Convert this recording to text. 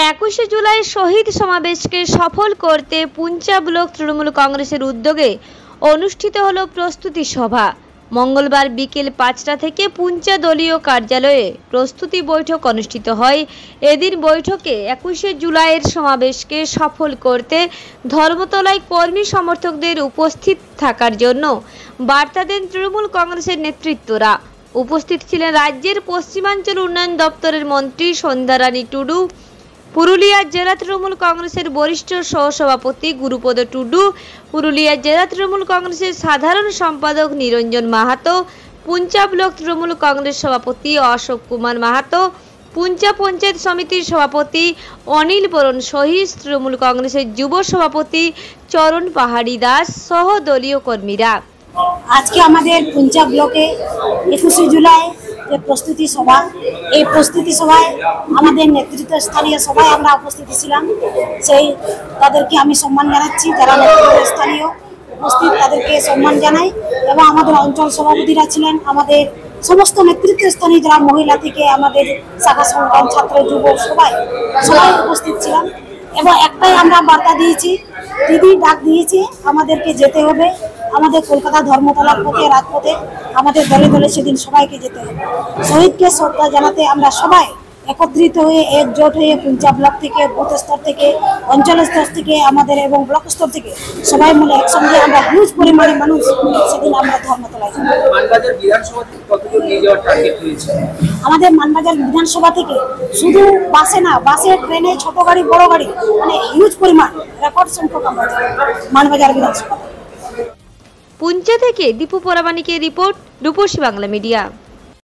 21শে জুলাই শহীদ সমাবেশকে সফল করতে পুঞ্চা ব্লক তৃণমূল কংগ্রেসের উদ্যোগে অনুষ্ঠিত হলো প্রস্তুতি সভা। মঙ্গলবার বিকেল 5টা থেকে পুঞ্চা দলীয় কার্যালয়ে প্রস্তুতি বৈঠক অনুষ্ঠিত হয়। এদিন বৈঠকে 21শে জুলাইয়ের সমাবেশকে সফল করতে ধর্মতলায় কর্মী সমর্থকদের উপস্থিত থাকার জন্য বার্তা দেন তৃণমূল কংগ্রেসের নেতৃত্বরা। উপস্থিত ছিলেন রাজ্যের পশ্চিমাঞ্চল উন্নয়ন দপ্তরের মন্ত্রী সন্ধ্যারানী টুডু, পুরুলিয়া জেলা তৃণমূল কংগ্রেসের বরিষ্ঠ সহসভাপতি গুরুপদ টুডু, পুরুলিয়া জেলা তৃণমূল কংগ্রেসের সাধারণ সম্পাদক নিরঞ্জন মাহাতো, পুঞ্চা ব্লক তৃণমূল কংগ্রেস সভাপতি অশোক কুমার মাহাতো, পুঞ্চা পঞ্চায়েত সমিতির সভাপতি অনিল বরণ সহিস, তৃণমূল কংগ্রেসের যুব সভাপতি চরণ পাহাড়ি দাস সহ দলীয় কর্মীরা। আজকে আমাদের পুঞ্চা ব্লকে 21শে জুলাই যে প্রস্তুতি সভা, এই প্রস্তুতি সভায় আমাদের নেতৃত্ব স্থানীয় সবাই আমরা উপস্থিত ছিলাম। সেই তাদেরকে আমি সম্মান জানাচ্ছি, যারা নেতৃত্ব স্থানীয় উপস্থিত তাদেরকে সম্মান জানাই। এবং আমাদের অঞ্চল সভাপতিরা ছিলেন, আমাদের সমস্ত নেতৃত্ব স্থানীয় যারা মহিলা থেকে আমাদের শাখা সংগঠন ছাত্র যুব সবাই উপস্থিত ছিলাম। এবং একটাই আমরা বার্তা দিয়েছি, দিদি ডাক দিয়েছে আমাদেরকে যেতে হবে, আমাদের কলকাতা ধর্মতলার পথে রাজপথে আমাদের দলে দলে সেদিন সবাইকে যেতে হবে। শহীদকে শ্রদ্ধা জানাতে আমরা সবাই একত্রিত হয়ে একজোট হয়ে পুঞ্চা ব্লক থেকে, বুথ স্তর থেকে, অঞ্চল স্তর থেকে আমাদের এবং ব্লক স্তর থেকে সবাই মিলে একসঙ্গে আমরা হিউজ পরিমাণে মানুষ সেদিন আমরা ধর্মতলায় যাব। আমাদের মানবাজার বিধানসভা থেকে শুধু বাসে না, বাসে, ট্রেনে, ছোট গাড়ি, বড় গাড়ি, মানে হিউজ পরিমাণ রেকর্ড সংখ্যক আমরা মানবাজার বিধানসভা। পুঞ্চা থেকে দীপু পরামানিকের রিপোর্ট, রূপসী বাংলা মিডিয়া।